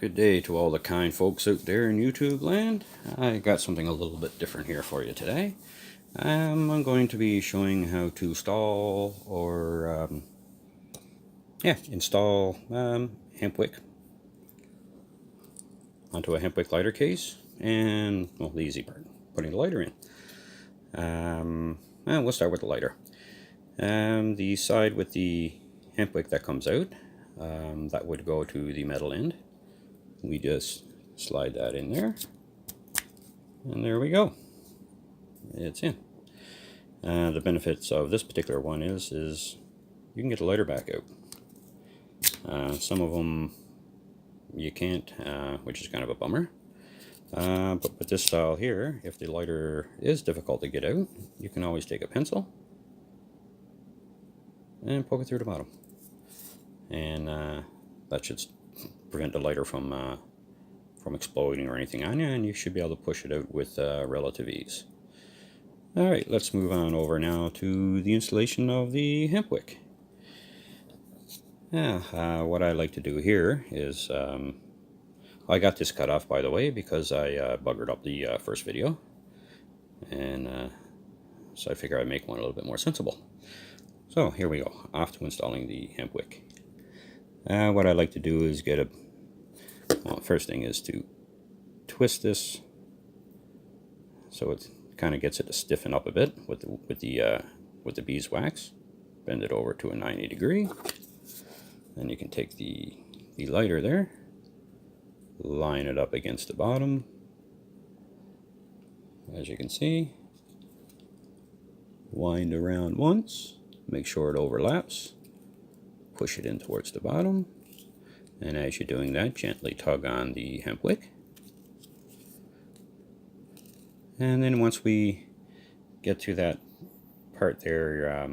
Good day to all the kind folks out there in YouTube land. I got something a little bit different here for you today. I'm going to be showing how to install Hemp Wick onto a Hemp Wick lighter case, and well, the easy part, putting the lighter in. We'll start with the lighter. The side with the hemp wick that comes out, that would go to the metal end. We just slide that in there, and there we go. It's in. The benefits of this particular one is you can get the lighter back out. Some of them you can't, which is kind of a bummer. But with this style here, if the lighter is difficult to get out, you can always take a pencil and poke it through the bottom, and that should prevent the lighter from exploding or anything on you, and you should be able to push it out with relative ease. Alright, let's move on over now to the installation of the hemp wick. What I like to do here is, I got this cut off, by the way, because I buggered up the first video, and so I figure I'd make one a little bit more sensible. So here we go, off to installing the hemp wick. What I like to do is first thing is to twist this so it kind of gets it to stiffen up a bit with the beeswax. Bend it over to a 90 degree. Then you can take the lighter there, line it up against the bottom, as you can see, wind around once, make sure it overlaps, push it in towards the bottom, and as you're doing that, gently tug on the hemp wick. And then once we get to that part there,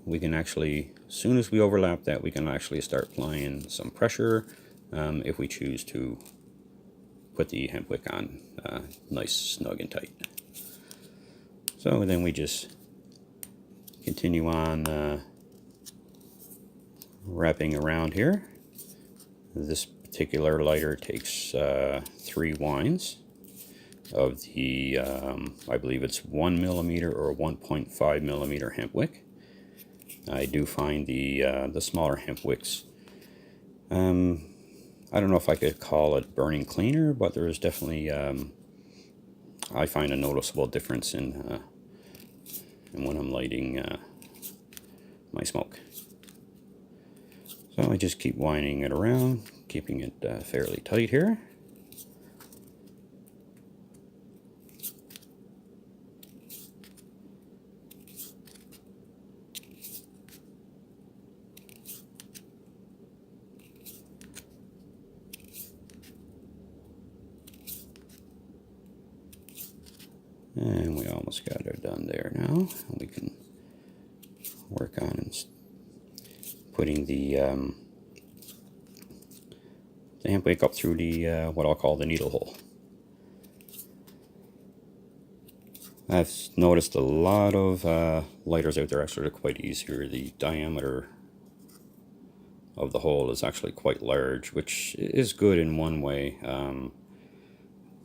we can actually, as soon as we overlap that, we can actually start applying some pressure if we choose to put the hemp wick on nice, snug, and tight. So then we just continue on wrapping around here. This particular lighter takes 3 winds of the, I believe it's 1 millimeter or 1.5 millimeter hemp wick. I do find the smaller hemp wicks, I don't know if I could call it burning cleaner, but there is definitely, I find a noticeable difference in when I'm lighting my smoke. So I just keep winding it around, keeping it fairly tight here. And we almost got it done there now. We can work on putting the hemp wick up through the what I'll call the needle hole. I've noticed a lot of lighters out there are sort of quite easier. The diameter of the hole is actually quite large, which is good in one way.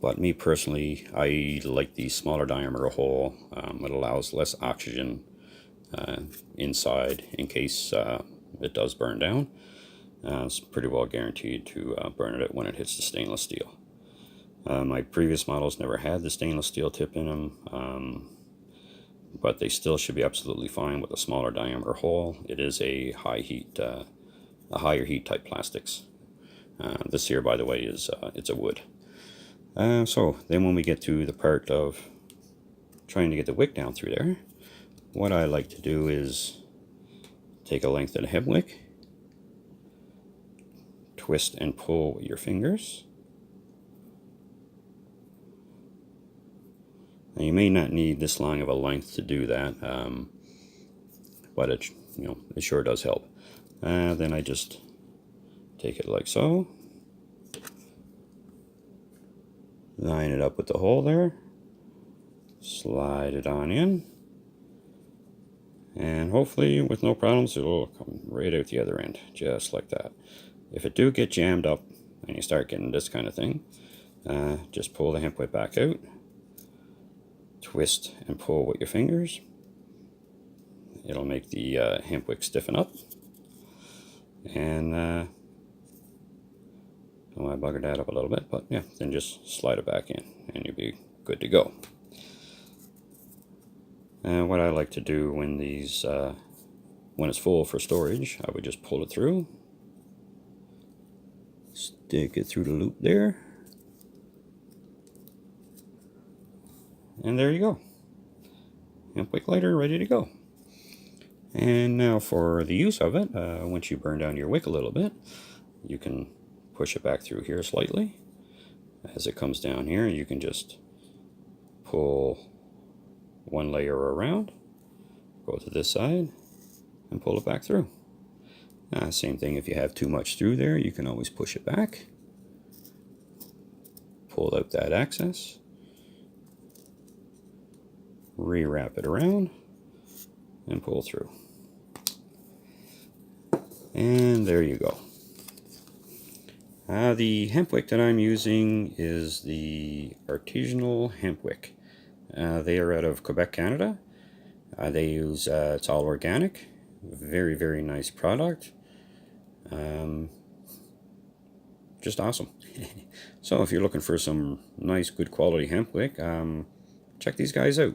But me personally, I like the smaller diameter hole. It allows less oxygen inside in case it does burn down. It's pretty well guaranteed to burn it out when it hits the stainless steel. My previous models never had the stainless steel tip in them, but they still should be absolutely fine with a smaller diameter hole. It is a higher heat type plastics. This here, by the way, is it's a wood. So then when we get to the part of trying to get the wick down through there, what I like to do is take a length of the hemp wick, twist and pull with your fingers. Now you may not need this long of a length to do that, but it sure does help. Then I just take it like so. Line it up with the hole there, slide it on in, and hopefully with no problems it will come right out the other end, just like that. If it do get jammed up, and you start getting this kind of thing, just pull the hemp wick back out, twist and pull with your fingers. It'll make the hemp wick stiffen up. And I buggered that up a little bit, but yeah, then just slide it back in and you'll be good to go. And what I like to do when these, when it's full for storage, I would just pull it through, stick it through the loop there, and there you go. Hemp wick lighter ready to go. And now for the use of it, once you burn down your wick a little bit, you can push it back through here slightly. As it comes down here, you can just pull one layer around, go to this side, and pull it back through. Same thing if you have too much through there, you can always push it back, pull out that excess, rewrap it around, and pull through. And there you go. The hemp wick that I'm using is the artisanal hemp wick. They are out of Quebec, Canada. They use, it's all organic. Very, very nice product. Just awesome. So if you're looking for some nice, good quality hemp wick, check these guys out.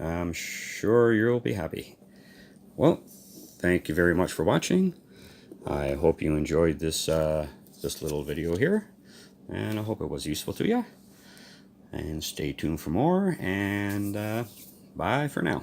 I'm sure you'll be happy. Well, thank you very much for watching. I hope you enjoyed this this little video here, and I hope it was useful to you. And stay tuned for more, and bye for now.